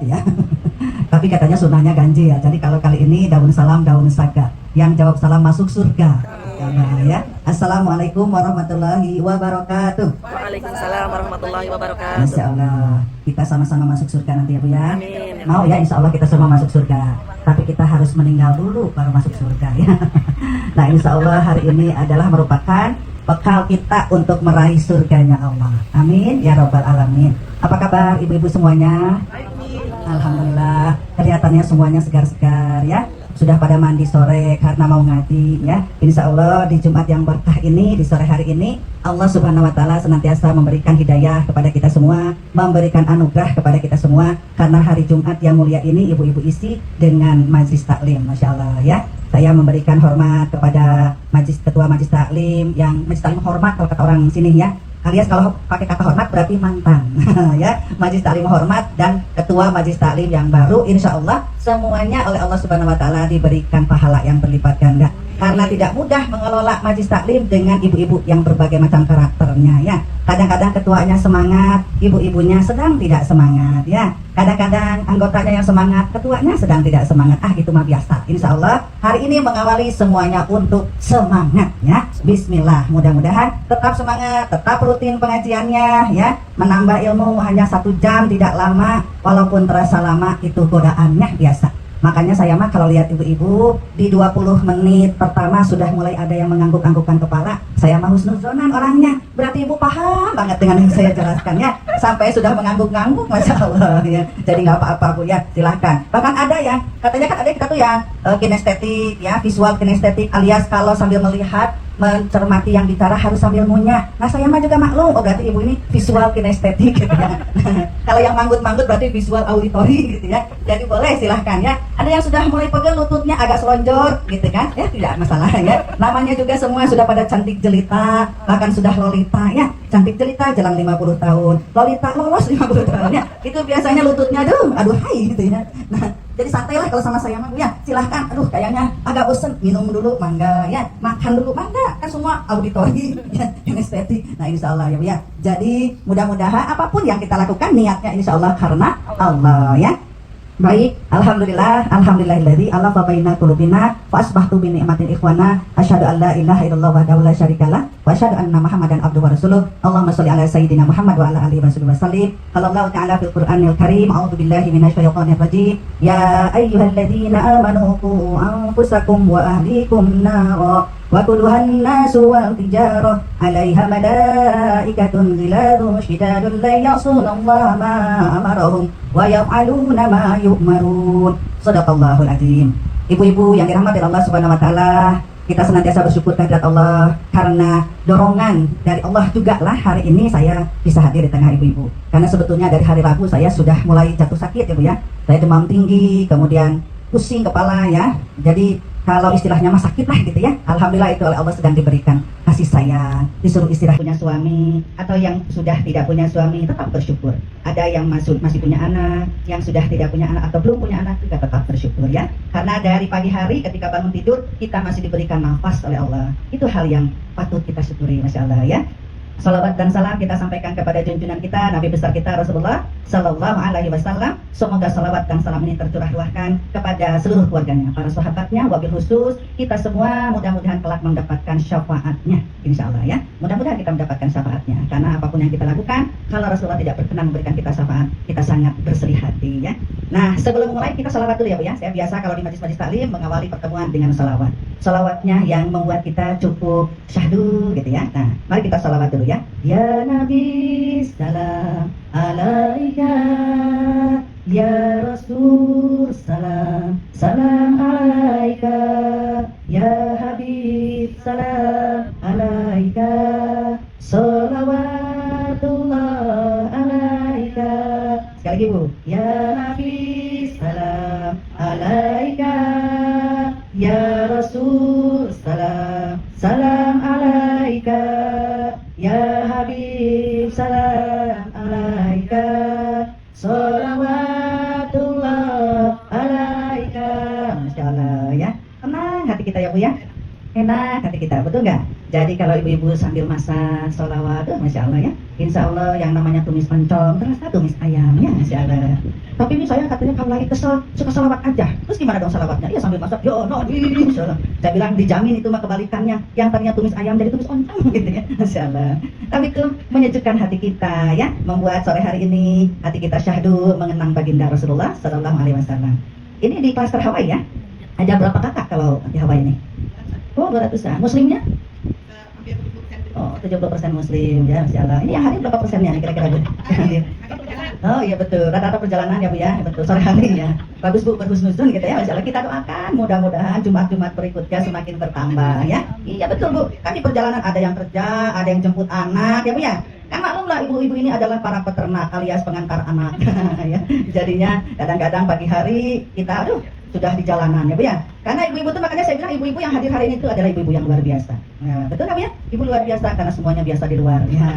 ya. Tapi katanya sunnahnya ganjil ya. Jadi kalau kali ini daun salam, daun saga. Yang jawab salam masuk surga. Ya. Assalamualaikum warahmatullahi wabarakatuh. Waalaikumsalam warahmatullahi wabarakatuh. Insya Allah kita sama-sama masuk surga nanti ya Bu ya. Amin. Mau ya, insya Allah kita semua masuk surga. Tapi kita harus meninggal dulu baru masuk surga ya. Nah insya Allah hari ini adalah merupakan bekal kita untuk meraih surganya Allah. Amin ya robbal alamin. Apa kabar ibu-ibu semuanya? Alhamdulillah, kelihatannya semuanya segar-segar ya. Sudah pada mandi sore karena mau ngaji ya. Insya Allah di Jumat yang berkah ini, di sore hari ini, Allah Subhanahu wa Ta'ala senantiasa memberikan hidayah kepada kita semua, memberikan anugerah kepada kita semua. Karena hari Jumat yang mulia ini ibu-ibu isi dengan majlis taklim, Masya Allah ya. Saya memberikan hormat kepada ketua majlis taklim, yang majlis taklim hormat kalau kata orang sini ya. Alias kalau pakai kata hormat berarti mantan ya. Majlis taklim hormat dan ketua majlis taklim yang baru, insya Allah semuanya oleh Allah Subhanahu wa Ta'ala diberikan pahala yang berlipat ganda. Karena tidak mudah mengelola majlis taklim dengan ibu-ibu yang berbagai macam karakternya ya. Kadang-kadang ketuanya semangat, ibu-ibunya sedang tidak semangat ya. Kadang-kadang anggotanya yang semangat, ketuanya sedang tidak semangat. Itu mah biasa. Insya Allah hari ini mengawali semuanya untuk semangat ya. Bismillah, mudah-mudahan tetap semangat, tetap rutin pengajiannya ya. Menambah ilmu hanya 1 jam, tidak lama. Walaupun terasa lama, itu godaannya biasa. Makanya saya mah kalau lihat ibu-ibu di 20 menit pertama sudah mulai ada yang mengangguk-anggukkan kepala, saya mah husnuzonan orangnya. Berarti ibu paham banget dengan yang saya jelaskan ya. Sampai sudah mengangguk-angguk, Masya Allah ya. Jadi nggak apa-apa Bu ya, silahkan. Bahkan ada yang, katanya kan ada kita tuh yang kinestetik ya, visual kinestetik, alias kalau sambil melihat, mencermati yang bicara harus sambil ngunyah. Nah saya mah juga maklum, oh berarti ibu ini visual kinestetik gitu ya. Kalau yang manggut-manggut berarti visual auditory gitu ya. Jadi boleh silahkan ya. Ada yang sudah mulai pegel lututnya agak selonjor gitu kan, ya tidak masalah ya. Namanya juga semua sudah pada cantik jelita, bahkan sudah lolita ya. Cantik jelita jelang 50 tahun, lolita lolos 50 tahun ya. Itu biasanya lututnya aduh hai gitu ya. Nah jadi santai lah kalau sama saya mah ya, silahkan. Aduh kayaknya agak bosen, minum dulu mangga ya, makan dulu mangga, kan semua auditori ya, kinestetik. Nah insya Allah ya Bu ya. Jadi mudah-mudahan apapun yang kita lakukan niatnya insya Allah karena Allah ya. Baik, alhamdulillah, alhamdulillahilladzi alafa baina qulubina fa asbahtu bi ni'matin ikhwana asyhadu an la ilaha illallah wahdahu la syarikalah wa asyhadu anna muhammadan abduhu wa rasuluh. Allahumma shalli ala sayyidina Muhammad wa ala alihi wa sallim. Qala Allah ta'ala fil Qur'anil Karim, a'udzu billahi minasyaitonir rajim. Ya ayyuhalladzina amanu qu anfusakum wa ahlikum nara wa quluhan nasu wal tijarah 'alaiha malaikatun ghiladun syidadun la ya'sunallaha ma amarahum wa yaf'aluna ma yu'marun. Shadaqallahul azim. Ibu-ibu yang dirahmati Allah Subhanahu wa Ta'ala, kita senantiasa bersyukur kehadirat Allah karena dorongan dari Allah juga lah hari ini saya bisa hadir di tengah ibu-ibu. Karena sebetulnya dari hari Rabu saya sudah mulai jatuh sakit ya Bu ya. Saya demam tinggi, kemudian pusing kepala ya. Jadi kalau istilahnya mah sakit lah gitu ya. Alhamdulillah itu oleh Allah sedang diberikan kasih sayang. Disuruh istirahat, punya suami atau yang sudah tidak punya suami tetap bersyukur. Ada yang masih punya anak, yang sudah tidak punya anak atau belum punya anak juga tetap bersyukur ya. Karena dari pagi hari ketika bangun tidur kita masih diberikan nafas oleh Allah. Itu hal yang patut kita syukuri, Masya Allah ya. Salawat dan salam kita sampaikan kepada junjungan kita, Nabi besar kita Rasulullah Sallallahu Alaihi Wasallam. Semoga salawat dan salam ini tercurah-curahkan kepada seluruh keluarganya, para sahabatnya, wabil khusus kita semua. Mudah-mudahan kelak mendapatkan syafaatnya, insya Allah ya. Mudah-mudahan kita mendapatkan syafaatnya. Karena apapun yang kita lakukan, kalau Rasulullah tidak berkenan memberikan kita syafaat, kita sangat bersedih hati ya. Nah sebelum mulai kita salawat dulu ya Bu ya. Saya biasa kalau di majlis-majlis taklim mengawali pertemuan dengan salawat. Salawatnya yang membuat kita cukup syahdu gitu ya. Nah mari kita salawat dulu ya. Ya Nabi salam alaika, ya Rasul salam salam alaika, ya Habib salam alaika, salawatullah alaika. Sekali lagi Bu. Ya Nabi salam alaika, ya Rasul salam salam alaika, ya Habib salam alaika, salawatullah alaika. Masya Allah ya. Tenang hati kita ya Bu ya. Enak hati kita, betul nggak? Jadi kalau ibu-ibu sambil masak sholawat, Masya Allah ya. Insya Allah yang namanya tumis oncom terasa tumis ayam ya, Masya Allah. Tapi ini saya katanya kalau lagi kesel suka salawat aja. Terus gimana dong salawatnya? Iya sambil masak. Yo no, saya bilang dijamin itu mah kebalikannya. Yang tadinya tumis ayam jadi tumis ontong gitu ya. Masyaallah. Tapi itu menyejukkan hati kita ya, membuat sore hari ini hati kita syahdu mengenang baginda Rasulullah Sallallahu Alaihi Wasallam. Ini di klaster Hawaii ya. Ada berapa kakak kalau di Hawaii ini? Oh 200-an. Muslimnya? Oh 70% muslim ya, masyaallah. Ini yang hadir berapa persennya nih kira-kira Bu? Oh iya betul, rata-rata perjalanan ya Bu ya, betul, sore hari ya. Bagus Bu, berhusnuzon gitu ya, masyaallah. Kita doakan mudah-mudahan Jumat-Jumat berikutnya semakin bertambah ya. Iya betul Bu, kan di perjalanan ada yang kerja, ada yang jemput anak ya Bu ya. Kan maklumlah ibu-ibu ini adalah para peternak alias pengantar anak ya. Jadinya kadang-kadang pagi hari kita sudah di jalanan ya Bu ya. Karena ibu-ibu itu makanya saya bilang ibu-ibu yang hadir hari ini itu adalah ibu-ibu yang luar biasa. Nah, betul nggak Bu ya? Ibu luar biasa karena semuanya biasa di luar ya.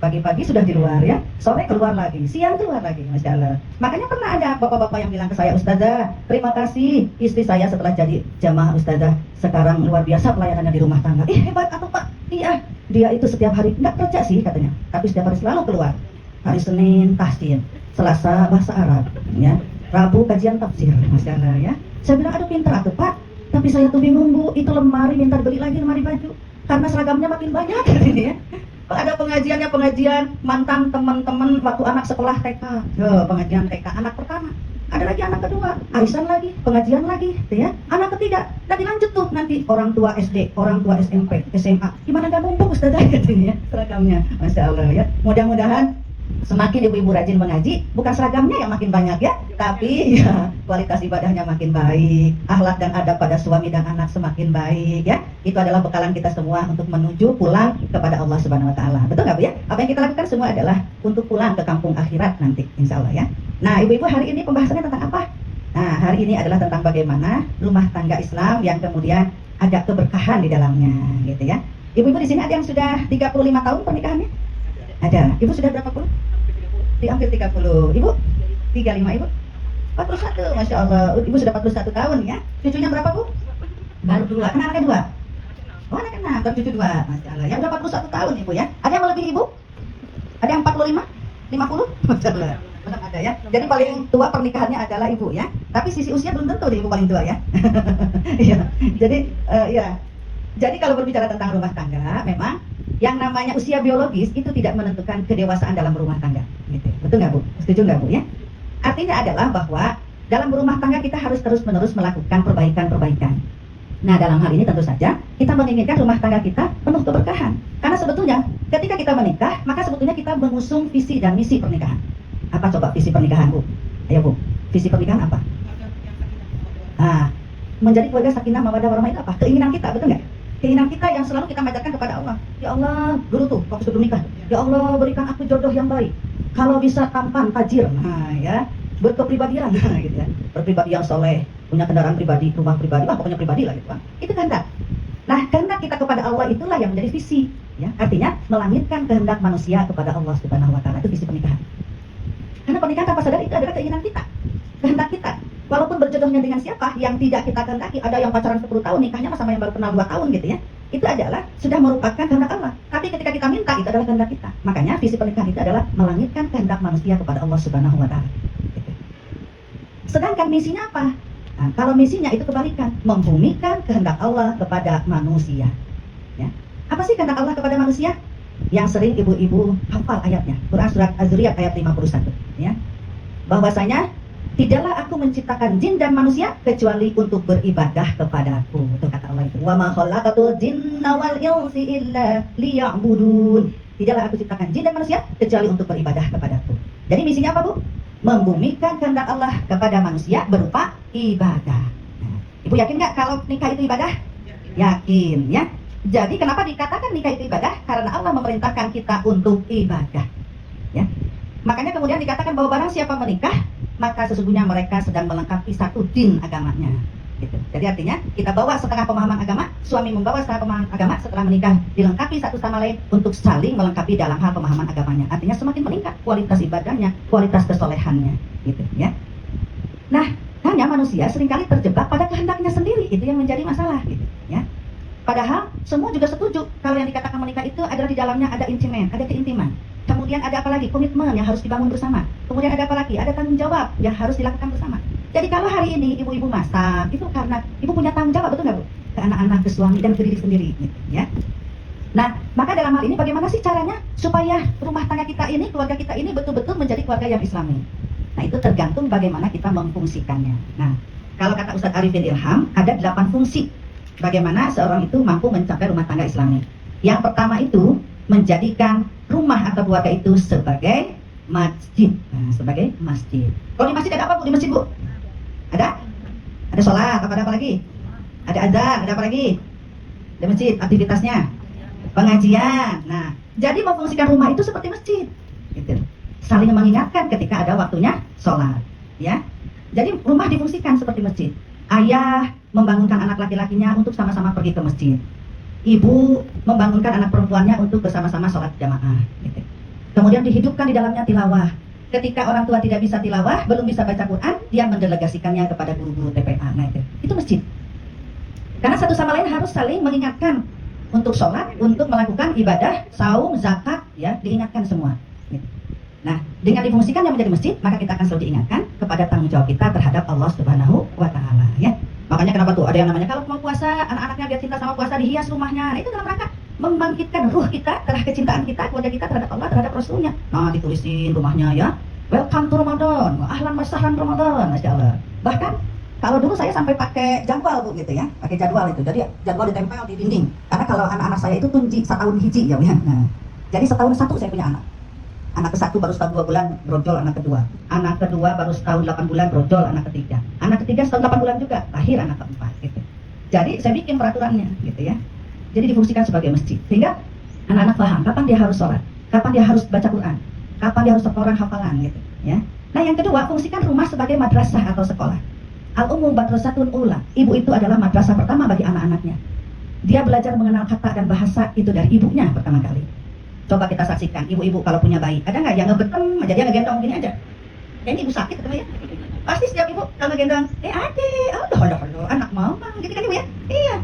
Pagi-pagi sudah di luar ya, sore keluar lagi, siang keluar lagi, Masya Allah. Makanya pernah ada bapak-bapak yang bilang ke saya, Ustazah, terima kasih istri saya setelah jadi jamaah Ustazah sekarang luar biasa pelayanannya di rumah tangga. Hebat atau Pak? Iya, dia itu setiap hari nggak kerja sih katanya, tapi setiap hari selalu keluar. Hari Senin tahsin, Selasa bahasa Arab, ya, Rabu kajian tafsir, Masya Allah ya. Saya bilang, aduh pintar atuh Pak, tapi saya tuh bingung Bu, itu lemari minta beli lagi lemari baju, karena seragamnya makin banyak ini ya. Ada pengajian mantan teman-teman waktu anak sekolah TK, pengajian TK anak pertama, ada lagi anak kedua, arisan lagi, pengajian lagi, gitu ya. Anak ketiga, dan dilanjut tuh nanti orang tua SD, orang tua SMP, SMA, gimana gak mumpung Ustazah gitu ya seragamnya, Masya Allah ya. Mudah-mudahan semakin ibu-ibu rajin mengaji, bukan seragamnya yang makin banyak ya, tapi ya kualitas ibadahnya makin baik, akhlak dan adab pada suami dan anak semakin baik ya. Itu adalah bekalan kita semua untuk menuju pulang kepada Allah Subhanahu Wa Taala. Betul nggak Bu ya? Apa yang kita lakukan semua adalah untuk pulang ke kampung akhirat nanti, insya Allah ya. Nah ibu-ibu hari ini pembahasannya tentang apa? Nah hari ini adalah tentang bagaimana rumah tangga Islam yang kemudian ada keberkahan di dalamnya, gitu ya. Ibu-ibu di sini ada yang sudah 35 tahun pernikahannya? Ada. Ibu sudah berapa puluh? Di hampir 30. Ibu? 35 Ibu? 41, Masya Allah. Ibu sudah 41 tahun ya. Cucunya berapa Bu? Baru 2. Kenapa anaknya 2? Oh anaknya 6, baru cucu 2. Masya Allah. Yang udah 41 tahun Ibu ya. Ada yang melebihi Ibu? Ada yang 45? 50? Masya Allah. Belum ada ya. Jadi paling tua pernikahannya adalah Ibu ya. Tapi sisi usia belum tentu deh Ibu paling tua ya. Iya. Jadi ya. Jadi kalau berbicara tentang rumah tangga, memang yang namanya usia biologis itu tidak menentukan kedewasaan dalam rumah tangga. Gitu. Betul nggak Bu? Setuju nggak Bu ya? Artinya adalah bahwa dalam berumah tangga kita harus terus-menerus melakukan perbaikan-perbaikan. Nah dalam hal ini tentu saja kita menginginkan rumah tangga kita penuh keberkahan. Karena sebetulnya ketika kita menikah, maka sebetulnya kita mengusung visi dan misi pernikahan. Apa coba visi pernikahan Bu? Ayo Bu, visi pernikahan apa? Menjadi keluarga sakinah mawaddah warahmah itu apa? Keinginan kita, betul nggak? Keinginan kita yang selalu kita panjatkan kepada Allah. Ya Allah, dulu tuh waktu sebelum nikah, ya Allah berikan aku jodoh yang baik. Kalau bisa tampan, tajir, nah ya, berkepribadian, nah, gitu ya, berpribadi yang soleh, punya kendaraan pribadi, rumah pribadi, pokoknya pribadi lah gitu kan. Itu kehendak. Nah kehendak kita kepada Allah itulah yang menjadi visi, ya, artinya melangitkan kehendak manusia kepada Allah Subhanahu Wa Taala, itu visi pernikahan. Karena pernikahan tanpa sadar itu adalah keinginan kita, kehendak kita. Walaupun berjodohnya dengan siapa yang tidak kita kehendaki, ada yang pacaran 10 tahun, nikahnya sama yang baru kenal 2 tahun gitu ya. Itu adalah sudah merupakan kehendak Allah. Tapi ketika kita minta, itu adalah kehendak kita. Makanya visi pernikahan itu adalah melangitkan kehendak manusia kepada Allah Subhanahu Wa Taala. Gitu. Sedangkan misinya apa? Nah, kalau misinya itu kebalikan, membumikan kehendak Allah kepada manusia. Ya. Apa sih kehendak Allah kepada manusia? Yang sering ibu-ibu hafal ayatnya. Quran surat Az-Zuriyat ayat 51. Ya. Bahwasanya tidaklah aku menciptakan jin dan manusia kecuali untuk beribadah kepadaku. Itu kata Allah itu. Wa ma khalaqatul jinna wal insa illa liya'budun. Tidaklah aku ciptakan jin dan manusia kecuali untuk beribadah kepadaku. Jadi misinya apa Bu? Membumikan kehendak Allah kepada manusia berupa ibadah. Nah, Ibu yakin nggak kalau nikah itu ibadah? Yakin ya. Jadi kenapa dikatakan nikah itu ibadah? Karena Allah memerintahkan kita untuk ibadah. Ya. Makanya kemudian dikatakan bahwa barang siapa menikah, maka sesungguhnya mereka sedang melengkapi satu din agamanya. Gitu. Jadi artinya kita bawa setengah pemahaman agama, suami membawa setengah pemahaman agama, setelah menikah dilengkapi satu sama lain untuk saling melengkapi dalam hal pemahaman agamanya. Artinya semakin meningkat kualitas ibadahnya, kualitas kesolehannya, gitu ya. Nah, hanya manusia seringkali terjebak pada kehendaknya sendiri, itu yang menjadi masalah, gitu ya. Padahal semua juga setuju kalau yang dikatakan menikah itu adalah di dalamnya ada intiman, ada keintiman. Kamu Kemudian ada apa lagi? Komitmen yang harus dibangun bersama. Kemudian ada apa lagi? Ada tanggung jawab yang harus dilakukan bersama. Jadi kalau hari ini ibu-ibu masak, itu karena ibu punya tanggung jawab, betul nggak Bu? Ke anak-anak, ke suami, dan ke diri sendiri, gitu, ya. Nah, maka dalam hal ini bagaimana sih caranya supaya rumah tangga kita ini, keluarga kita ini betul-betul menjadi keluarga yang Islami? Nah, itu tergantung bagaimana kita memfungsikannya. Nah, kalau kata Ustadz Arifin Ilham, ada 8 fungsi bagaimana seorang itu mampu mencapai rumah tangga Islami. Yang pertama itu menjadikan rumah atau keluarga itu sebagai masjid. Nah, sebagai masjid. Kalau di masjid ada apa Bu? Di masjid Bu? Ada? Ada sholat, apa lagi? Ada azan, ada apa lagi? Di masjid, aktivitasnya pengajian. Nah, jadi memfungsikan rumah itu seperti masjid, gitu. Saling mengingatkan ketika ada waktunya sholat, ya. Jadi rumah difungsikan seperti masjid. Ayah membangunkan anak laki-lakinya untuk sama-sama pergi ke masjid. Ibu membangunkan anak perempuannya untuk bersama-sama sholat jamaah, gitu. Kemudian dihidupkan di dalamnya tilawah. Ketika orang tua tidak bisa tilawah, belum bisa baca Quran, dia mendelegasikannya kepada guru-guru TPA. Nah, itu masjid. Karena satu sama lain harus saling mengingatkan untuk sholat, untuk melakukan ibadah, saum, zakat, ya, diingatkan semua. Gitu. Nah, dengan difungsikannya menjadi masjid, maka kita akan selalu diingatkan kepada tanggung jawab kita terhadap Allah Subhanahu wa Ta'ala, ya. Makanya kenapa tuh ada yang namanya kalau mau puasa, anak-anaknya biar cinta sama puasa, dihias rumahnya. Nah, itu dalam rangka membangkitkan ruh kita terhadap kecintaan kita, keluarga kita terhadap Allah, terhadap Rasulnya. Nah, ditulisin rumahnya, ya, welcome to Ramadan, ahlan wa sahlan Ramadan, Masya Allah. Bahkan kalau dulu saya sampai pakai jadwal Bu, gitu ya, pakai jadwal itu. Jadi jadwal ditempel di dinding. Karena kalau anak-anak saya itu tunji setahun hiji, ya. Nah, jadi setahun satu saya punya anak. Anak ke-1 baru setahun 2 bulan brojol anak kedua. Anak kedua baru setahun 8 bulan brojol anak ketiga. Anak ketiga setahun 8 bulan juga lahir anak keempat, gitu. Jadi saya bikin peraturannya, gitu ya. Jadi difungsikan sebagai masjid. Sehingga anak-anak paham kapan dia harus sholat, kapan dia harus baca Quran, kapan dia harus orang hafalan, gitu, ya. Nah, yang kedua, fungsikan rumah sebagai madrasah atau sekolah. Al-Ummu Madrasatun Ula. Ibu itu adalah madrasah pertama bagi anak-anaknya. Dia belajar mengenal kata dan bahasa itu dari ibunya pertama kali. Coba kita saksikan, ibu-ibu kalau punya bayi, ada nggak yang ngebetem aja, dia ngegendong gini aja? Ya, ini ibu sakit atau ya? Pasti setiap ibu kalau ngegendong, adik, aduh, anak mama, gitu kan Ibu ya? Iya,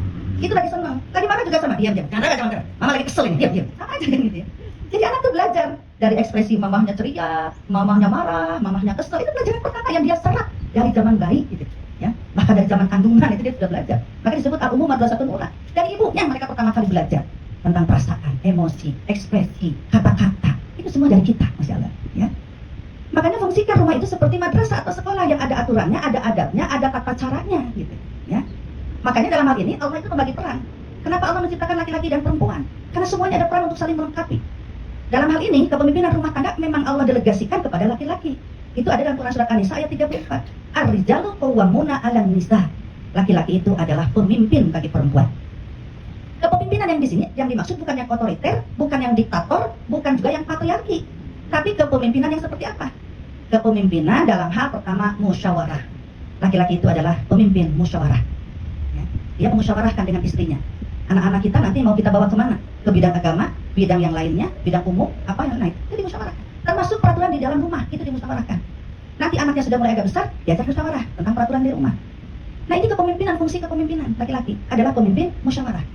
itu lagi senang. Lagi marah juga sama, diam. Jangan marah. Mama lagi kesel ini, diam. Sama aja kan gitu ya. Jadi anak tuh belajar dari ekspresi mamahnya ceria, mamahnya marah, mamahnya kesel. Itu pelajaran pertama yang dia serap dari zaman bayi, gitu. Ya, bahkan dari zaman kandungan itu dia sudah belajar. Maka disebut Al-Ummu Madrasatun Ula. Dari ibunya mereka pertama kali belajar tentang perasaan, emosi, ekspresi, kata-kata. Itu semua dari kita, Masya Allah, ya. Makanya fungsikan rumah itu seperti madrasah atau sekolah yang ada aturannya, ada adabnya, ada tata caranya, gitu, ya. Makanya dalam hal ini Allah itu membagi peran. Kenapa Allah menciptakan laki-laki dan perempuan? Karena semuanya ada peran untuk saling melengkapi. Dalam hal ini, kepemimpinan rumah tangga memang Allah delegasikan kepada laki-laki. Itu ada dalam Quran surat An-Nisa ayat 34. Ar-rijalu qawwamuna 'alan nisa. Laki-laki itu adalah pemimpin bagi perempuan. Kepemimpinan yang di sini yang dimaksud bukan yang otoriter, bukan yang diktator, bukan juga yang patriarki. Tapi kepemimpinan yang seperti apa? Kepemimpinan dalam hal pertama musyawarah. Laki-laki itu adalah pemimpin musyawarah. Ya. Dia memusyawarahkan dengan istrinya. Anak-anak kita nanti mau kita bawa kemana? Ke bidang agama, bidang yang lainnya, bidang umum, apa yang lain? Itu dimusyawarahkan. Termasuk peraturan di dalam rumah, itu dimusyawarahkan. Nanti anaknya sudah mulai agak besar, diajak musyawarah tentang peraturan di rumah. Nah, ini kepemimpinan, fungsi kepemimpinan laki-laki adalah pemimpin musyawarah.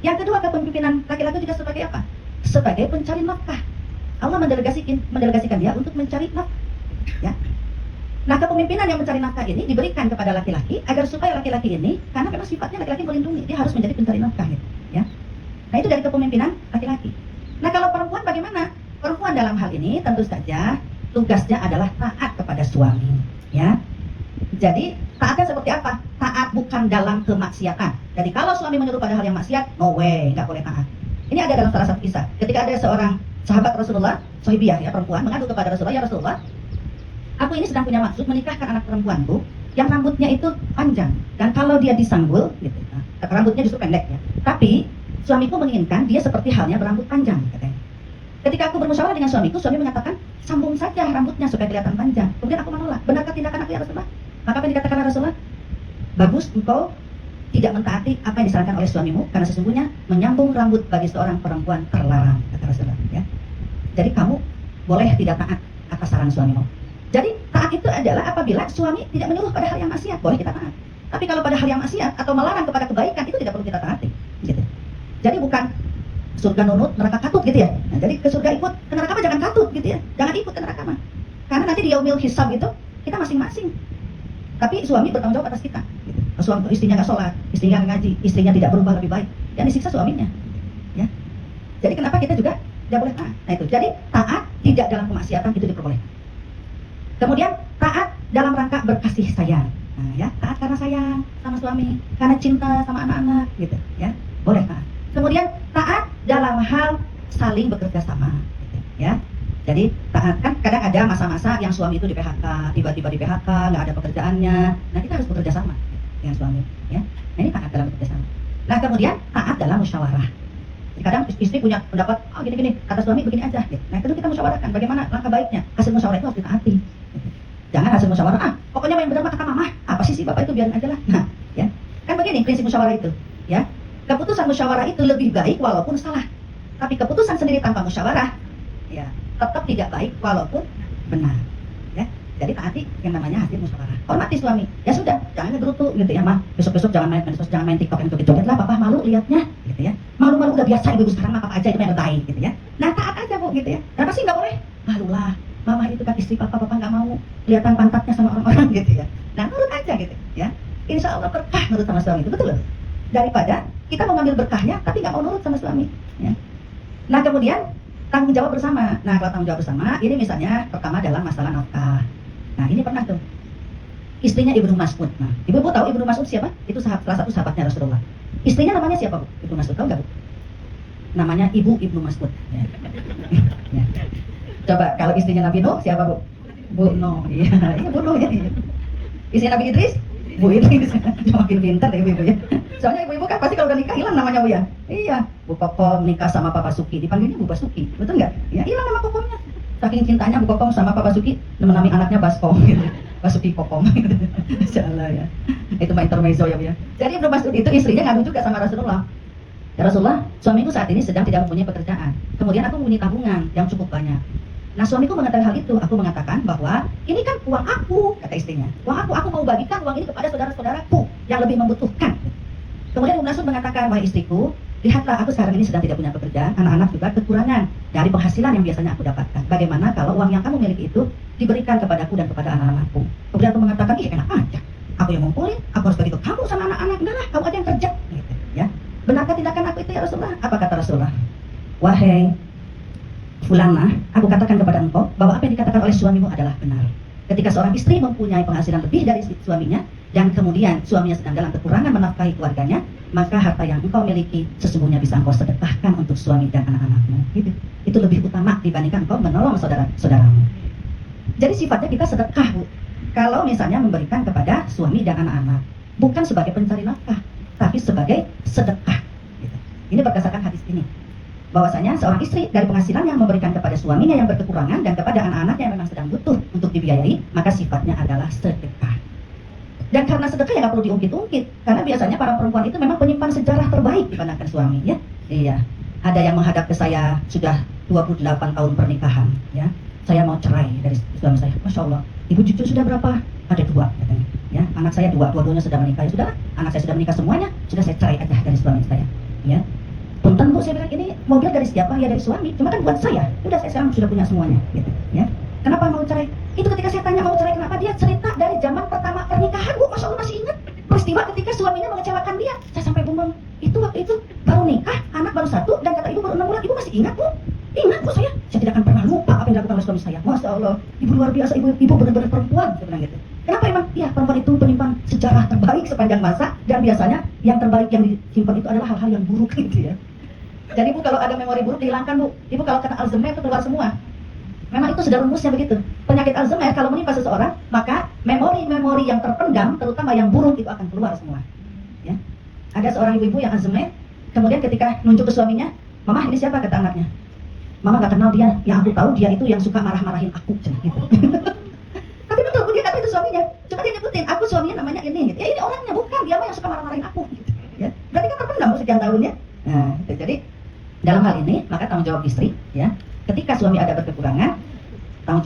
Yang kedua, kepemimpinan laki-laki juga sebagai apa? Sebagai pencari nafkah. Allah mendelegasikan dia untuk mencari nafkah. Ya. Nah, kepemimpinan yang mencari nafkah ini diberikan kepada laki-laki agar supaya laki-laki ini, karena memang sifatnya laki-laki melindungi, dia harus menjadi pencari nafkah. Gitu, ya. Nah, itu dari kepemimpinan laki-laki. Nah, kalau perempuan bagaimana? Perempuan dalam hal ini tentu saja tugasnya adalah taat kepada suami. Ya. Jadi taatnya seperti apa? Taat bukan dalam kemaksiatan. Jadi kalau suami menyuruh pada hal yang maksiat, no way, nggak boleh taat. Ini ada dalam salah satu kisah. Ketika ada seorang sahabat Rasulullah, Sohibiyah ya perempuan, mengadu kepada Rasulullah, ya Rasulullah, aku ini sedang punya maksud menikahkan anak perempuanku yang rambutnya itu panjang. Dan kalau dia disanggul, gitu, rambutnya justru pendek ya. Tapi suamiku menginginkan dia seperti halnya berambut panjang, katanya. Ketika aku bermusyawarah dengan suamiku, suami mengatakan, sambung saja rambutnya supaya kelihatan panjang. Kemudian aku menolak, benarkah tindakan aku ya Rasulullah? Maka apa yang dikatakan Rasulullah? Bagus engkau tidak mentaati apa yang disarankan oleh suamimu, karena sesungguhnya menyambung rambut bagi seorang perempuan terlarang, kata Rasulullah. Ya. Jadi kamu boleh tidak taat atas saran suamimu. Jadi taat itu adalah apabila suami tidak menyuruh pada hal yang maksiat, boleh kita taat. Tapi kalau pada hal yang maksiat atau melarang kepada kebaikan, itu tidak perlu kita taati. Gitu. Jadi bukan surga nunut, neraka katut gitu ya. Nah, jadi ke surga ikut, ke neraka mah jangan katut gitu ya. Jangan ikut ke neraka mah. Karena nanti di yaumil hisab itu kita masing-masing. Tapi suami bertanggung jawab atas kita. Gitu. Suami istrinya nggak sholat, istrinya nggak ngaji, istrinya tidak berubah lebih baik, yang disiksa suaminya. Ya. Jadi kenapa kita juga tidak boleh taat? Nah itu. Jadi taat tidak dalam kemaksiatan itu diperbolehkan. Kemudian taat dalam rangka berkasih sayang. Nah, ya, taat karena sayang sama suami, karena cinta sama anak-anak, gitu, ya, boleh taat. Kemudian taat dalam hal saling bekerja sama, gitu, ya. Jadi taat kan kadang ada masa-masa yang suami itu di PHK, tiba-tiba di PHK, nggak ada pekerjaannya. Nah kita harus bekerja sama dengan suami, ya. Nah ini taat dalam bekerja sama. Nah kemudian taat dalam musyawarah. Kadang istri punya pendapat, oh gini-gini, kata suami begini aja, gitu. Nah itu kita musyawarahkan, bagaimana langkah baiknya. Hasil musyawarah itu harus ditaati. Gitu. Jangan hasil musyawarah, pokoknya yang benar kata mama, apa sih bapak itu biarin aja lah. Nah, ya, kan begini prinsip musyawarah itu, ya. Keputusan musyawarah itu lebih baik walaupun salah. Tapi keputusan sendiri tanpa musyawarah, ya, tetap tidak baik walaupun benar. Ya, jadi taati yang namanya hasil musyawarah. Hormati suami, ya sudah, jangan gerutu gitu ya, mah. Besok-besok jangan main medsos, jangan main TikTok yang joget-joget lah, papa malu liatnya, gitu ya. Malu-malu udah biasa ibu sekarang, mah papa aja itu yang baik, gitu ya. Nah taat aja bu, gitu ya. Kenapa sih nggak boleh? Malu lah. Mama itu kan istri papa nggak mau kelihatan pantatnya sama orang-orang gitu ya. Nah nurut aja gitu ya. Insya Allah berkah nurut sama suami itu, betul loh. Daripada kita mau ngambil berkahnya tapi nggak mau nurut sama suami. Ya. Nah kemudian tanggung jawab bersama. Nah kalau tanggung jawab bersama ini misalnya pertama dalam masalah nafkah. Nah ini pernah tuh istrinya Ibnu Mas'ud. Nah ibu tahu Ibnu Mas'ud siapa? Itu salah satu sahabatnya Rasulullah. Istrinya namanya siapa bu? Ibnu Mas'ud, tahu nggak bu? Namanya Ibnu Mas'ud. Ya. Ya. Coba kalau istrinya Nabi Nuh siapa bu? Bu Nuh, iya, iya Bu Nuh ya. Istri Nabi Idris, Bu Idris. Makin pintar deh ibu ya. Soalnya ibu-ibu kan pasti kalau udah nikah hilang namanya bu ya. Iya, Bu Kokom nikah sama Papa Suki, dipanggilnya Bu Basuki, betul nggak? Ya hilang nama Kokomnya. Saking cintanya Bu Kokom sama Papa Suki, menamai anaknya Baskom, gitu. Basuki Kokom. Insya Allah ya. Itu mah intermezzo ya bu ya. Jadi Ibnu Mas'ud itu istrinya ngadu juga sama Rasulullah. Ya Rasulullah, suamiku saat ini sedang tidak mempunyai pekerjaan. Kemudian aku mempunyai tabungan yang cukup banyak. Nah suamiku mengatakan hal itu, aku mengatakan bahwa ini kan uang aku, kata istrinya. Uang aku mau bagikan uang ini kepada saudara-saudaraku yang lebih membutuhkan. Kemudian Ibnu Mas'ud mengatakan, wahai istriku, lihatlah aku sekarang ini sedang tidak punya pekerjaan, anak-anak juga kekurangan dari penghasilan yang biasanya aku dapatkan. Bagaimana kalau uang yang kamu miliki itu diberikan kepadaku dan kepada anak-anakku? Kemudian aku mengatakan, ih enak aja, aku yang ngumpulin, aku harus bagi ke kamu sama anak-anak, enggak lah, kamu aja yang kerja. Gitu, ya. Benarkah tindakan aku itu ya Rasulullah? Apa kata Rasulullah? Wahai Fulana, aku katakan kepada engkau bahwa apa yang dikatakan oleh suamimu adalah benar. Ketika seorang istri mempunyai penghasilan lebih dari suaminya dan kemudian suaminya sedang dalam kekurangan menafkahi keluarganya, maka harta yang engkau miliki sesungguhnya bisa engkau sedekahkan untuk suami dan anak-anakmu. Gitu. Itu lebih utama dibandingkan engkau menolong saudara-saudaramu. Jadi sifatnya kita sedekah, Bu. Kalau misalnya memberikan kepada suami dan anak-anak, bukan sebagai pencari nafkah, tapi sebagai sedekah. Gitu. Ini berdasarkan hadis ini. Bahwasanya seorang istri dari penghasilan yang memberikan kepada suaminya yang berkekurangan dan kepada anak-anaknya yang memang sedang butuh untuk dibiayai, maka sifatnya adalah sedekah. Dan karena sedekah ya nggak perlu diungkit-ungkit, karena biasanya para perempuan itu memang penyimpan sejarah terbaik dibandingkan suami, ya. Iya. Ada yang menghadap ke saya sudah 28 tahun pernikahan, ya. Saya mau cerai dari suami saya. Masya Allah. Ibu cucu sudah berapa? Ada 2 katanya. Ya, anak saya 2, dua-duanya sudah menikah. Ya sudah, anak saya sudah menikah semuanya, sudah saya cerai aja dari suami saya. Ya. Punten Bu, saya bilang ini mobil dari siapa? Ya dari suami, cuma kan buat saya. Udah saya sekarang sudah punya semuanya, gitu. Ya. Kenapa mau cerai? Itu ketika saya tanya mau cerai kenapa, dia cerita dari zaman pertama pernikahan, Bu. Masya Allah masih ingat peristiwa ketika suaminya mengecewakan dia. Saya sampai bengong. Itu waktu itu baru nikah, anak baru 1 dan kata ibu baru 6 bulan. Ibu masih ingat Bu? Ingat Bu saya tidak akan pernah lupa apa yang dilakukan oleh suami saya. Masya Allah, ibu luar biasa, ibu benar-benar perempuan, saya bilang gitu. Kenapa emang? Ya perempuan itu penyimpan sejarah terbaik sepanjang masa dan biasanya yang terbaik yang disimpan itu adalah hal-hal yang buruk gitu ya. Jadi Bu kalau ada memori buruk dihilangkan Bu. Ibu kalau kena Alzheimer itu keluar semua. Memang itu sudah rumusnya begitu. Penyakit Alzheimer kalau menimpa seseorang, maka memori-memori yang terpendam, terutama yang buruk itu akan keluar semua. Ya. Ada seorang ibu-ibu yang Alzheimer, kemudian ketika nunjuk ke suaminya, Mama ini siapa kata anaknya? Mama gak kenal dia, yang aku tahu dia itu yang suka marah-marahin aku, gitu. Tapi betul Bu, dia kata itu suaminya. Cuma dia nyebutin, aku suaminya namanya ini, gitu. Ya ini orangnya bukan, dia mah yang suka marah-marahin aku, gitu. Ya. Berarti kan terpendam Bu sekian tahunnya. Nah, gitu. Jadi dalam hal ini, maka tanggung jawab istri, ya, ketika suami ada berkekurangan, tanggung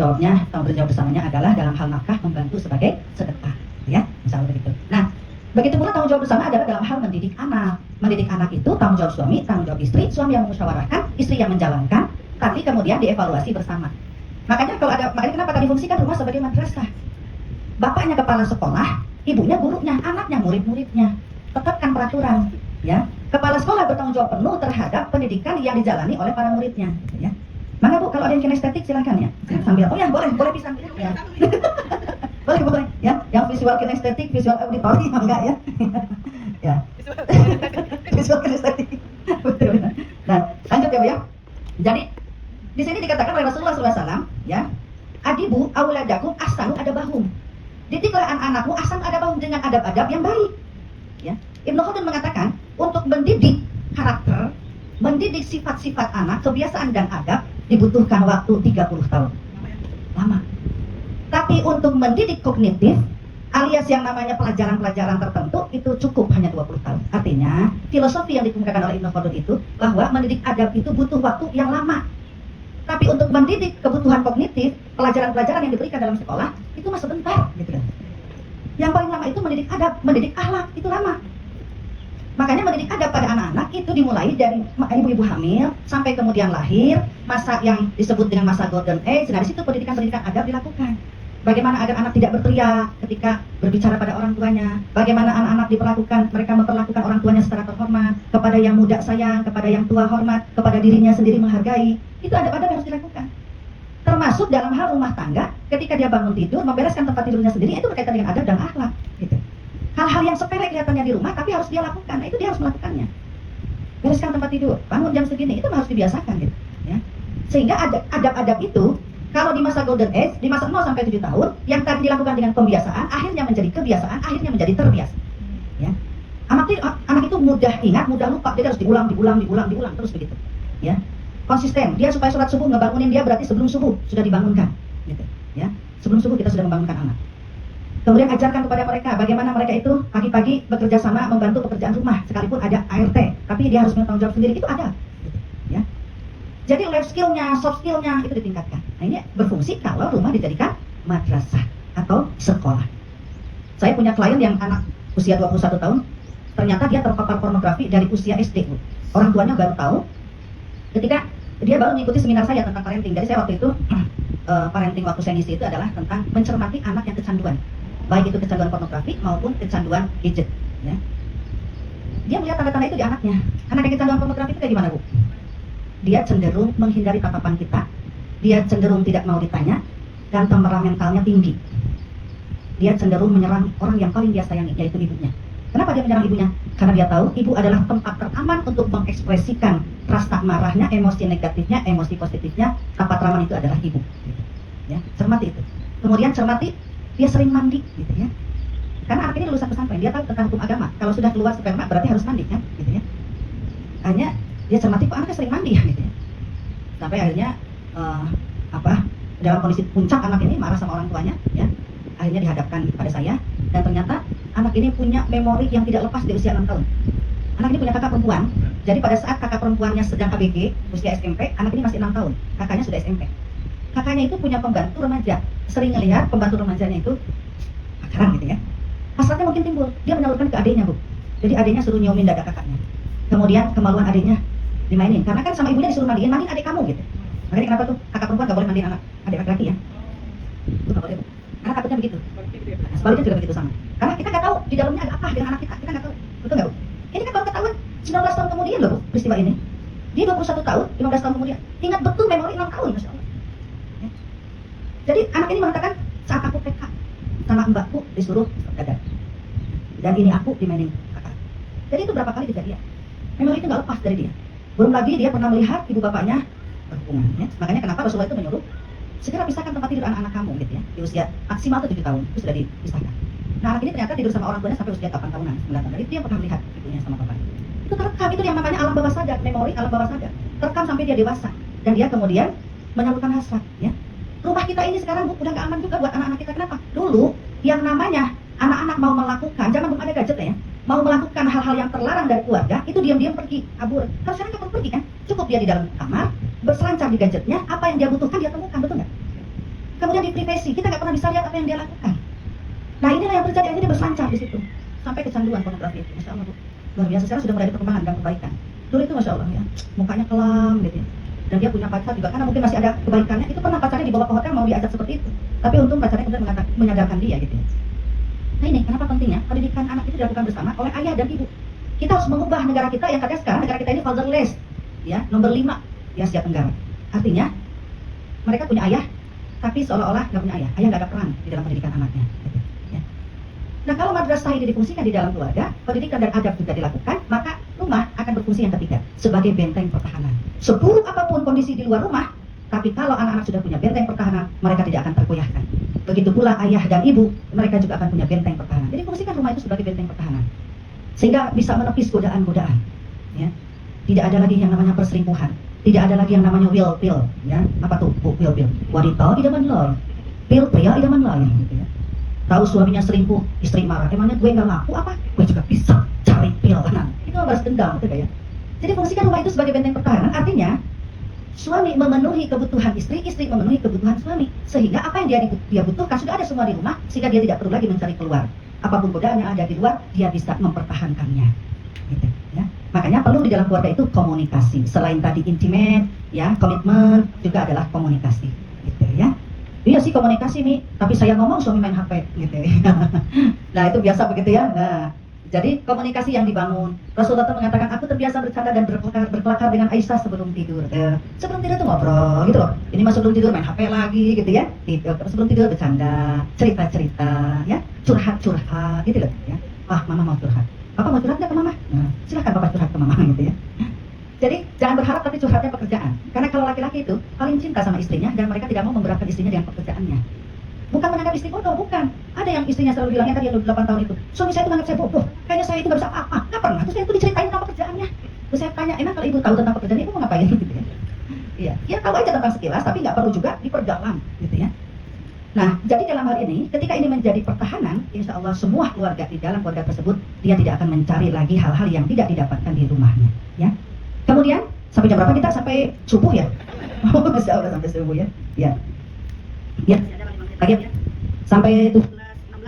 berjawab bersamanya adalah dalam hal nafkah membantu sebagai sedekah, ya, misalnya begitu. Nah, Begitu pula tanggung jawab bersama adalah dalam hal mendidik anak. Mendidik anak itu tanggung jawab suami, tanggung jawab istri, suami yang memusyawarahkan, istri yang menjalankan, tapi kemudian dievaluasi bersama. Makanya kenapa tadi fungsikan rumah sebagai madrasah. Bapaknya kepala sekolah, ibunya gurunya, anaknya murid-muridnya. Tetapkan peraturan, ya. Kepala sekolah bertanggung jawab penuh terhadap pendidikan yang dijalani oleh para muridnya, ya. Maka Bu, kalau ada yang kinestetik silakan ya. Sambil, oh ya boleh pisang ya. boleh ya. Yang visual kinestetik, visual auditory enggak ya. Ya. Visual kinestetik. Betul. Nah, lanjut ya Bu ya. Jadi di sini dikatakan oleh Rasulullah SAW, ya, adibu auladakum ahsanu adabahum. Didiklah anak-anakmu ahsanu adabahum dengan adab-adab yang baik. Ya. Ibnu Khaldun mengatakan untuk mendidik karakter, mendidik sifat-sifat anak, kebiasaan dan adab dibutuhkan waktu 30 tahun. Lama. Tapi untuk mendidik kognitif alias yang namanya pelajaran-pelajaran tertentu itu cukup hanya 20 tahun. Artinya, filosofi yang dikemukakan oleh Ibnu Khaldun itu bahwa mendidik adab itu butuh waktu yang lama. Tapi untuk mendidik kebutuhan kognitif, pelajaran-pelajaran yang diberikan dalam sekolah itu mah sebentar, gitu kan. Yang paling lama itu mendidik adab, mendidik akhlak, itu lama. Makanya mendidik adab pada anak-anak itu dimulai dari ibu-ibu hamil sampai kemudian lahir, masa yang disebut dengan masa golden age. Nah, di situ pendidikan-pendidikan adab dilakukan. Bagaimana agar anak tidak berteriak ketika berbicara pada orang tuanya. Bagaimana anak-anak mereka memperlakukan orang tuanya secara terhormat. Kepada yang muda sayang, kepada yang tua hormat, kepada dirinya sendiri menghargai. Itu adab-adab harus dilakukan. Termasuk dalam hal rumah tangga, ketika dia bangun tidur, membereskan tempat tidurnya sendiri, itu berkaitan dengan adab dan akhlak. Gitu. Hal-hal yang sepele kelihatannya di rumah, tapi harus dia lakukan. Nah, itu dia harus melakukannya. Bereskan tempat tidur, bangun jam segini, itu harus dibiasakan. Gitu. Ya. Sehingga adab-adab itu, kalau di masa golden age, di masa 0 sampai 7 tahun, yang tadi dilakukan dengan pembiasaan, akhirnya menjadi kebiasaan, akhirnya menjadi terbiasa. Ya. Anak itu mudah ingat, mudah lupa, dia harus diulang, terus begitu. Ya. Konsisten, dia supaya sholat subuh ngebangunin dia berarti sebelum subuh sudah dibangunkan. Gitu. Ya. Sebelum subuh kita sudah membangunkan anak. Kemudian ajarkan kepada mereka bagaimana mereka itu pagi-pagi bekerja sama membantu pekerjaan rumah, sekalipun ada ART, tapi dia harus bertanggung jawab sendiri, itu ada. Gitu. Ya. Jadi life skill-nya, soft skill-nya itu ditingkatkan. Nah, ini berfungsi kalau rumah dijadikan madrasah atau sekolah. Saya punya klien yang anak usia 21 tahun, ternyata dia terpapar pornografi dari usia SD. Orang tuanya baru tahu ketika dia baru mengikuti seminar saya tentang parenting. Jadi saya waktu itu, parenting waktu saya ngisi itu adalah tentang mencermati anak yang kecanduan. Baik itu kecanduan pornografi maupun kecanduan gadget. Ya. Dia melihat tanda-tanda itu di anaknya. Anak yang kecanduan pornografi itu kayak gimana, Bu? Dia cenderung menghindari tatapan kita, dia cenderung tidak mau ditanya, dan temperamentalnya tinggi. Dia cenderung menyerang orang yang paling dia sayangi, yaitu ibunya. Kenapa dia menyerang ibunya? Karena dia tahu ibu adalah tempat teraman untuk mengekspresikan rasa marahnya, emosi negatifnya, emosi positifnya. Tempat teraman itu adalah ibu. Ya, cermati itu. Kemudian cermati, dia sering mandi, gitu ya. Karena anak ini lulusan pesantren, dia tahu tentang hukum agama. Kalau sudah keluar sperma berarti harus mandi, kan? Gitu ya. Hanya dia cermati, kok anaknya sering mandi ya, gitu ya. Sampai akhirnya dalam kondisi puncak anak ini marah sama orang tuanya, ya. Akhirnya dihadapkan kepada saya, dan ternyata anak ini punya memori yang tidak lepas di usia 6 tahun. Anak ini punya kakak perempuan, jadi pada saat kakak perempuannya sedang ABG, usia SMP, anak ini masih 6 tahun, kakaknya sudah SMP. Kakaknya itu punya pembantu remaja, sering ngelihat pembantu remajanya itu pacaran, gitu ya. Hasratnya mungkin timbul, dia menyalurkan ke adiknya, Bu. Jadi adiknya suruh nyiumin dada kakaknya. Kemudian kemaluan adiknya dimainin, karena kan sama ibunya disuruh mandiin adik kamu, gitu. Makanya kenapa tuh kakak perempuan gak boleh mandiin adik laki-laki ya? Itu gak boleh, Bu. Karena takutnya begitu. Nah, sebaliknya juga begitu sama. Karena kita nggak tahu di dalamnya ada apa dengan anak kita nggak tahu. Betul nggak, Bu? Ini kan baru ketahuan 19 tahun kemudian loh, Bu, peristiwa ini. Dia 21 tahun, 15 tahun kemudian. Ingat betul memori 6 tahun, Masya Allah. Ya. Jadi anak ini mengatakan, saat aku PK sama mbakku disuruh dada. Dan ini aku dimainin kakak. Jadi itu berapa kali kejadian. Memori itu nggak lepas dari dia. Belum lagi dia pernah melihat ibu bapaknya berhubungan. Ya. Makanya kenapa Rasulullah itu menyuruh segera pisahkan tempat tidur anak-anak kamu, gitu ya. Di usia maksimal 7 tahun itu sudah dipisahkan. Nah, anak ini ternyata tidur sama orang tuanya sampai usia 8 tahunan, 9 tahun. Jadi dia pernah melihat ibunya sama bapaknya. Itu terekam, itu yang namanya alam bawah sadar, memori alam bawah sadar. Terekam sampai dia dewasa, dan dia kemudian menyalurkan hasrat, ya. Rumah kita ini sekarang, Bu, udah gak aman juga buat anak-anak kita. Kenapa? Dulu yang namanya anak-anak mau melakukan, jangan belum ada gadget ya, mau melakukan hal-hal yang terlarang dari keluarga, itu diam-diam pergi kabur. Kalau sekarang nggak perlu pergi kan, cukup dia di dalam kamar berselancar di gadgetnya, apa yang dia butuhkan dia temukan, betul nggak? Kemudian di privasi, kita nggak pernah bisa lihat apa yang dia lakukan. Nah, inilah yang terjadi, akhirnya dia berselancar di situ. sampai kecanduan pornografi itu. Masya Allah Bu, luar biasa. Sekarang sudah mulai ada perkembangan dan perbaikan. Dulu itu Masya Allah ya, mukanya kelam gitu ya. Dan dia punya pacar juga, karena mungkin masih ada kebaikannya. Itu pernah pacarnya dibawa ke hotel mau diajak seperti itu, tapi untung pacarnya kemudian menyadarkan dia gitu ya. Nah ini kenapa pentingnya pendidikan anak itu dilakukan bersama oleh ayah dan ibu. Kita harus mengubah negara kita yang katanya sekarang negara kita ini fatherless, ya, nomor 5 di Asia Tenggara. Artinya mereka punya ayah, tapi seolah-olah nggak punya ayah. Ayah nggak ada peran di dalam pendidikan anaknya. Gitu, ya. Nah kalau madrasah ini difungsikan di dalam keluarga, pendidikan dan adab juga dilakukan, maka rumah akan berfungsi yang ketiga sebagai benteng pertahanan. Seburuk apapun kondisi di luar rumah, tapi kalau anak-anak sudah punya benteng pertahanan, mereka tidak akan tergoyahkan. Begitu pula ayah dan ibu, mereka juga akan punya benteng pertahanan. Jadi fungsikan rumah itu sebagai benteng pertahanan, sehingga bisa menepis godaan-godaan. Ya. Tidak ada lagi yang namanya perselingkuhan, tidak ada lagi yang namanya will, ya. Apa tuh will? Wanita idaman lain, pil pria idaman lain. Gitu ya. Tahu suaminya selingkuh, istri marah. Emangnya gue nggak ngaku apa? Gue juga bisa cari pil. Nah, itu balas dendam, gitu ya. Jadi fungsikan rumah itu sebagai benteng pertahanan, artinya suami memenuhi kebutuhan istri, istri memenuhi kebutuhan suami, sehingga apa yang dia butuhkan sudah ada semua di rumah, sehingga dia tidak perlu lagi mencari keluar. Apapun godaan yang ada di luar, dia bisa mempertahankannya. Gitu, ya. Makanya perlu di dalam keluarga itu komunikasi. Selain tadi intimate, ya, komitmen juga adalah komunikasi. Gitu ya. Iya sih komunikasi nih, tapi saya ngomong suami main HP, gitu ya. Nah itu biasa begitu ya. Nah, jadi komunikasi yang dibangun. Rasulullah mengatakan, aku terbiasa bercanda dan berkelakar dengan Aisyah sebelum tidur. Sebelum tidur tuh ngobrol gitu loh. Ini mah sebelum tidur main HP lagi gitu ya. Sebelum tidur bercanda, cerita-cerita, ya, curhat-curhat gitu loh. Ya. Wah, mama mau curhat. Papa mau curhat nggak ke mama? Nah, silahkan papa curhat ke mama gitu ya. Jadi jangan berharap tapi curhatnya pekerjaan. Karena kalau laki-laki itu paling cinta sama istrinya dan mereka tidak mau memberatkan istrinya dengan pekerjaannya. Bukan menganggap istri bodoh, bukan. Ada yang istrinya selalu bilangnya tadi yang 8 tahun itu, suami saya itu menganggap saya bodoh, kayaknya saya itu nggak bisa apa-apa. Nggak pernah. Terus saya itu diceritain tentang pekerjaannya. Terus saya tanya, emang kalau ibu tahu tentang pekerjaan ibu mau ngapain? Gitu ya. Iya, ya tahu aja tentang sekilas, tapi nggak perlu juga diperdalam, gitu ya. Nah, jadi dalam hal ini, ketika ini menjadi pertahanan, insya Allah semua keluarga di dalam keluarga tersebut, dia tidak akan mencari lagi hal-hal yang tidak didapatkan di rumahnya, ya. Kemudian sampai jam berapa kita? Sampai subuh ya? Masya Allah sampai subuh ya? Ya. Ya. Lagi ya? Sampai 16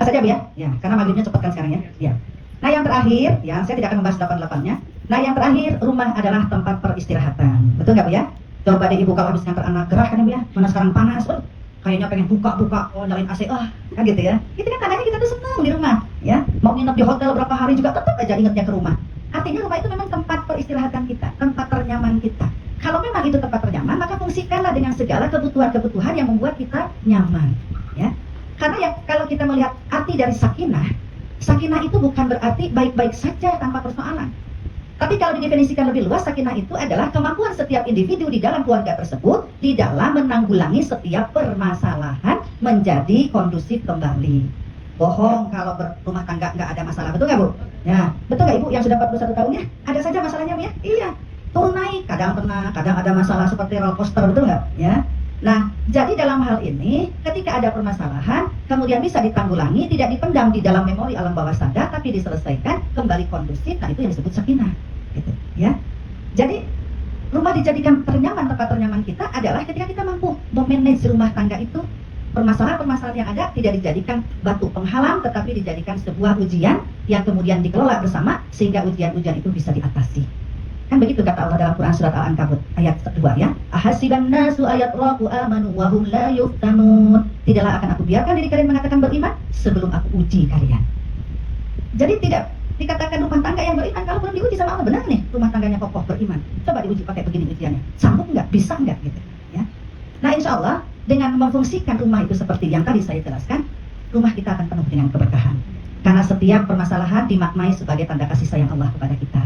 saja Bu ya? Ya, karena maghribnya cepat kan sekarang ya? Ya. Nah yang terakhir, ya saya tidak akan membahas 8-8-nya. Nah yang terakhir, rumah adalah tempat peristirahatan. Betul nggak Bu ya? Coba deh ibu kalau habis ngantar anak gerah kan Bu ya? Mana sekarang panas, kayaknya pengen buka-buka, nyalain AC, kan gitu ya. Itu kan tandanya kita tuh senang di rumah, ya. Mau nginep di hotel berapa hari juga tetap aja ingatnya ke rumah. Artinya rumah itu memang tempat peristirahatan kita, tempat ternyaman kita. Kalau memang itu tempat ternyaman, maka fungsikanlah dengan segala kebutuhan-kebutuhan yang membuat kita nyaman, ya. Karena kalau kita melihat arti dari sakinah, sakinah itu bukan berarti baik-baik saja tanpa persoalan. Tapi kalau didefinisikan lebih luas, sakinah itu adalah kemampuan setiap individu di dalam keluarga tersebut di dalam menanggulangi setiap permasalahan menjadi kondusif kembali. Bohong kalau berumah tangga nggak ada masalah, betul nggak Bu? Ya, betul nggak Ibu yang sudah 41 tahun ya? Ada saja masalahnya Bu ya? Iya, turun naik, kadang pernah, kadang ada masalah seperti roller coaster, betul nggak? Ya. Nah, jadi dalam hal ini, ketika ada permasalahan, kemudian bisa ditanggulangi, tidak dipendam di dalam memori alam bawah sadar, tapi diselesaikan kembali kondusif. Nah, itu yang disebut sakinah, gitu, ya. Jadi rumah dijadikan ternyaman, tempat ternyaman kita adalah ketika kita mampu memanage rumah tangga itu. Permasalahan-permasalahan yang ada tidak dijadikan batu penghalang, tetapi dijadikan sebuah ujian yang kemudian dikelola bersama sehingga ujian-ujian itu bisa diatasi. Kan begitu kata Allah dalam Quran surat Al-Ankabut ayat 2 ya. Ahasiban nasu ayatraku amanu wa hum la yuftanun. Tidaklah akan aku biarkan diri kalian mengatakan beriman sebelum aku uji kalian. Jadi tidak dikatakan rumah tangga yang beriman kalau belum diuji sama Allah. Benar nih rumah tangganya kokoh beriman. Coba diuji pakai begini ujiannya. Sanggup nggak? Bisa nggak gitu ya. Nah insya Allah dengan memfungsikan rumah itu seperti yang tadi saya jelaskan, rumah kita akan penuh dengan keberkahan. Karena setiap permasalahan dimaknai sebagai tanda kasih sayang Allah kepada kita.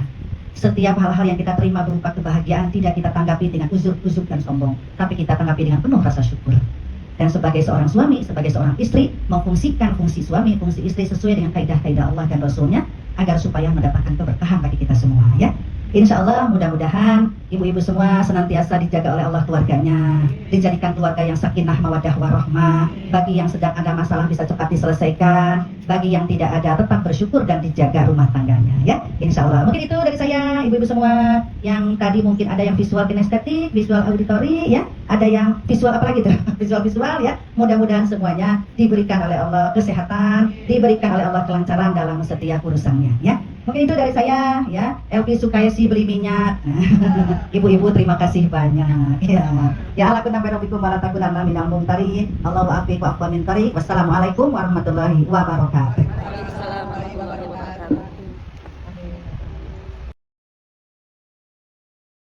Setiap hal-hal yang kita terima berupa kebahagiaan tidak kita tanggapi dengan uzur-uzur dan sombong, tapi kita tanggapi dengan penuh rasa syukur. Dan sebagai seorang suami, sebagai seorang istri, memfungsikan fungsi suami, fungsi istri sesuai dengan kaidah-kaidah Allah dan Rasulnya, agar supaya mendapatkan keberkahan bagi kita semua, ya. Insya Allah mudah-mudahan ibu-ibu semua senantiasa dijaga oleh Allah keluarganya, dijadikan keluarga yang sakinah mawaddah warahmah. Bagi yang sedang ada masalah bisa cepat diselesaikan, bagi yang tidak ada tetap bersyukur dan dijaga rumah tangganya ya. Insya Allah. Mungkin itu dari saya ibu-ibu semua. Yang tadi mungkin ada yang visual kinestetik, visual auditori ya, ada yang visual apa lagi tuh? Visual ya. Mudah-mudahan semuanya diberikan oleh Allah kesehatan, diberikan oleh Allah kelancaran dalam setiap urusannya ya. Mungkin itu dari saya ya. Elvi Sukayesi beli minyak. Ibu-ibu terima kasih banyak. Ya. Ya ala kunna barobikum wa la takunanna minal mumtariin. Allahu a'fiq wa aqwa min tariq. Wassalamualaikum warahmatullahi wabarakatuh. Waalaikumsalam